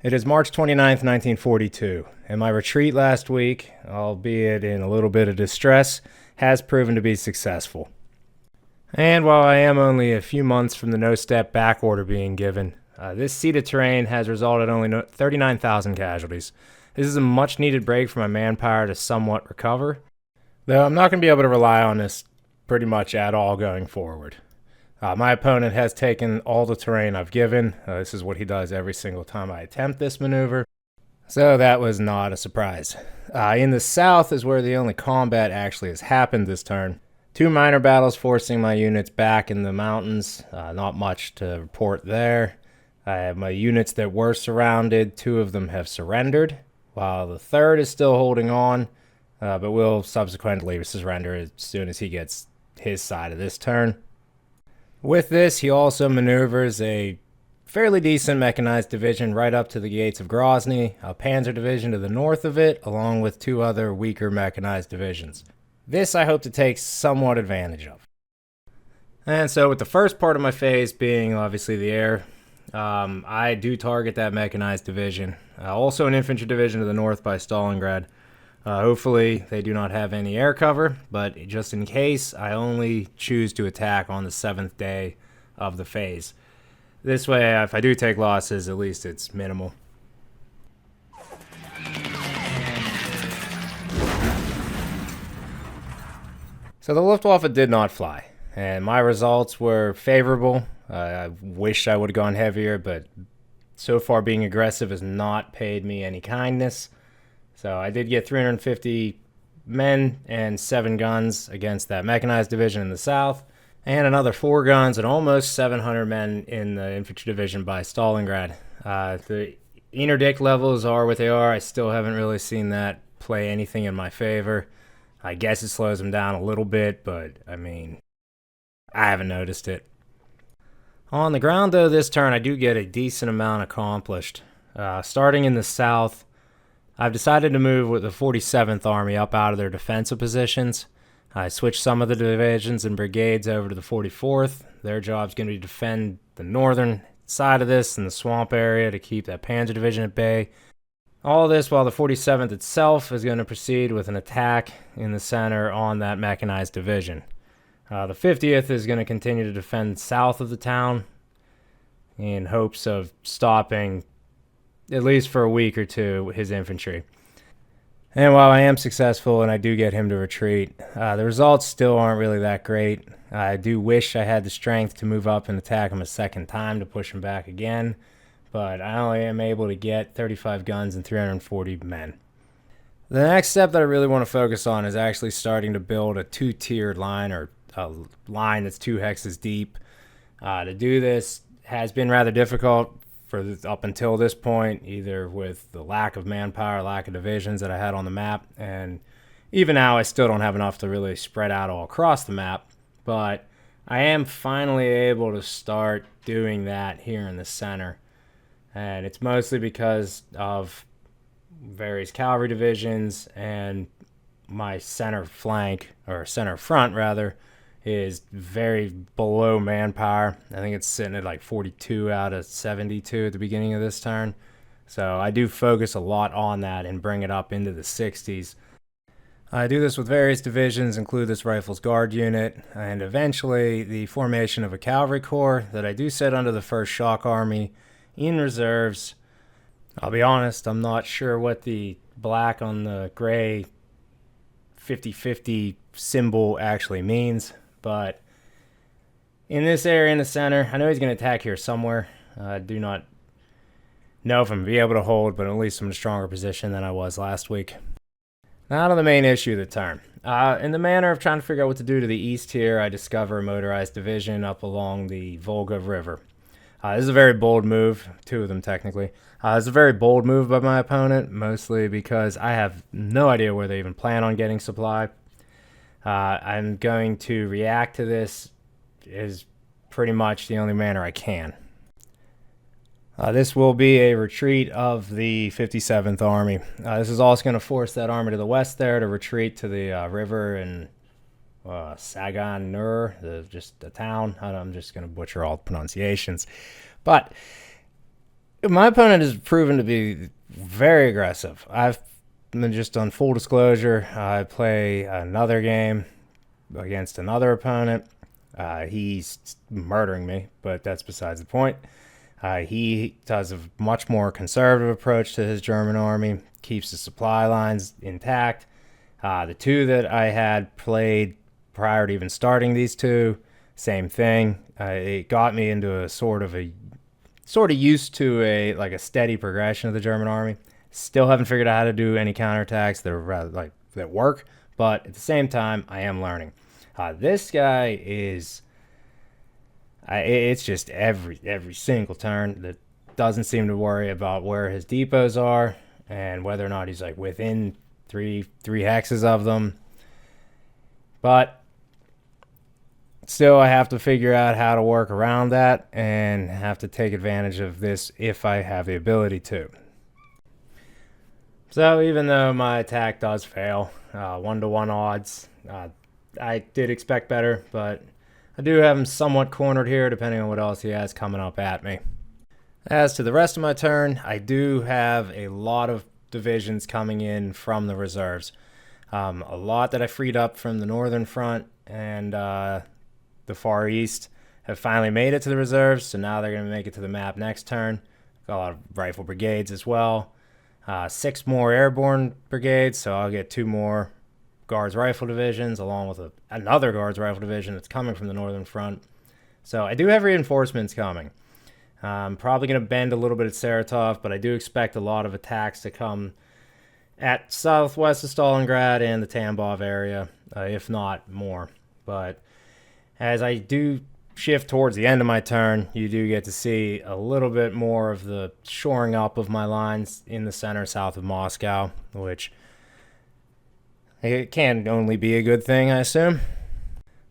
It is March 29th, 1942, and my retreat last week, albeit in a little bit of distress, has proven to be successful. And while I am only a few months from the no-step back order being given, this seat of terrain has resulted in only 39,000 casualties. This is a much-needed break for my manpower to somewhat recover, though I'm not going to be able to rely on this pretty much at all going forward. My opponent has taken all the terrain I've given. This is what he does every single time I attempt this maneuver, so that was not a surprise. In the south is where the only combat actually has happened this turn. Two minor battles forcing my units back in the mountains. Not much to report there. I have my units that were surrounded. Two of them have surrendered, while the third is still holding on, but will subsequently surrender as soon as he gets his side of this turn. With this, he also maneuvers a fairly decent mechanized division right up to the gates of Grozny, a panzer division to the north of it, along with two other weaker mechanized divisions. This I hope to take somewhat advantage of. And so with the first part of my phase being obviously the air, I do target that mechanized division. Also an infantry division to the north by Stalingrad. Hopefully they do not have any air cover, but just in case, I only choose to attack on the 7th day of the phase. This way, if I do take losses, at least it's minimal. So the Luftwaffe did not fly, and my results were favorable. I wish I would have gone heavier, but so far being aggressive has not paid me any kindness. So I did get 350 men and 7 guns against that mechanized division in the south, and another 4 guns and almost 700 men in the infantry division by Stalingrad. The interdict levels are what they are. I still haven't really seen that play anything in my favor. I guess it slows them down a little bit, but I mean, I haven't noticed it. On the ground, though, this turn I do get a decent amount accomplished. Starting in the south, I've decided to move with the 47th Army up out of their defensive positions. I switched some of the divisions and brigades over to the 44th. Their job's going to be to defend the northern side of this and the swamp area to keep that Panzer Division at bay. All this while the 47th itself is going to proceed with an attack in the center on that mechanized division. The 50th is going to continue to defend south of the town in hopes of stopping, at least for a week or two, his infantry. And while I am successful and I do get him to retreat, the results still aren't really that great. I do wish I had the strength to move up and attack him a second time to push him back again, but I only am able to get 35 guns and 340 men. The next step that I really want to focus on is actually starting to build a 2-tiered line, or a line that's 2 hexes deep. To do this has been rather difficult up until this point, either with the lack of manpower, lack of divisions that I had on the map, and even now I still don't have enough to really spread out all across the map, but I am finally able to start doing that here in the center, and it's mostly because of various cavalry divisions, and my center flank, or center front rather, is very below manpower. I think it's sitting at like 42 out of 72 at the beginning of this turn. So I do focus a lot on that and bring it up into the 60s. I do this with various divisions, include this Rifles Guard unit, and eventually the formation of a cavalry corps that I do set under the 1st Shock Army in reserves. I'll be honest, I'm not sure what the black on the gray 50-50 symbol actually means. But in this area in the center, I know he's going to attack here somewhere. I do not know if I'm going to be able to hold, but at least I'm in a stronger position than I was last week. Now to the main issue of the turn. In the manner of trying to figure out what to do to the east here, I discover a motorized division up along the Volga River. This is a very bold move, 2 of them technically. It's a very bold move by my opponent, mostly because I have no idea where they even plan on getting supply. I'm going to react to this is pretty much the only manner I can. This will be a retreat of the 57th Army. This is also going to force that army to the west there to retreat to the river and Sagan Nur, just the town. I'm just going to butcher all the pronunciations. But My opponent has proven to be very aggressive. I've been just on full disclosure. I play another game against another opponent. He's murdering me, but that's besides the point. He does a much more conservative approach to his German army, keeps the supply lines intact. The two that I had played prior to even starting these two, same thing. It got me into a sort of used to a steady progression of the German army. Still haven't figured out how to do any counterattacks that are that work, but at the same time, I am learning. This guy is. It's just every single turn that doesn't seem to worry about where his depots are and whether or not he's like within three hexes of them. But still, I have to figure out how to work around that and have to take advantage of this if I have the ability to. So even though my attack does fail, 1-to-1 odds, I did expect better, but I do have him somewhat cornered here depending on what else he has coming up at me. As to the rest of my turn, I do have a lot of divisions coming in from the reserves. A lot that I freed up from the northern front and the far east have finally made it to the reserves, so now they're going to make it to the map next turn. Got a lot of rifle brigades as well. 6 more airborne brigades, so I'll get 2 more Guards Rifle divisions along with another Guards Rifle division that's coming from the northern front. So I do have reinforcements coming. I'm probably going to bend a little bit at Saratov, but I do expect a lot of attacks to come at southwest of Stalingrad and the Tambov area, if not more. But as I do shift towards the end of my turn, you do get to see a little bit more of the shoring up of my lines in the center south of Moscow, which it can only be a good thing, I assume.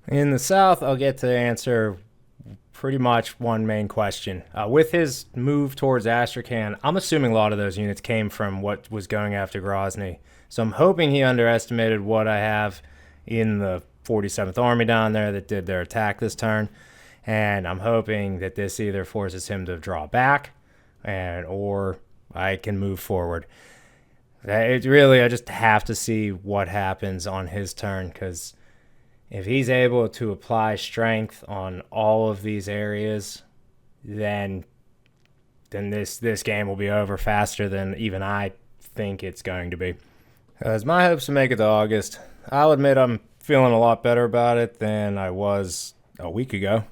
In the south, I'll get to answer pretty much one main question. With his move towards Astrakhan, I'm assuming a lot of those units came from what was going after Grozny. So I'm hoping he underestimated what I have in the 47th Army down there that did their attack this turn. And I'm hoping that this either forces him to draw back or I can move forward. I just have to see what happens on his turn, because if he's able to apply strength on all of these areas, then this game will be over faster than even I think it's going to be. As my hopes to make it to August, I'll admit I'm feeling a lot better about it than I was a week ago,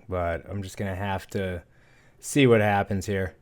but I'm just going to have to see what happens here.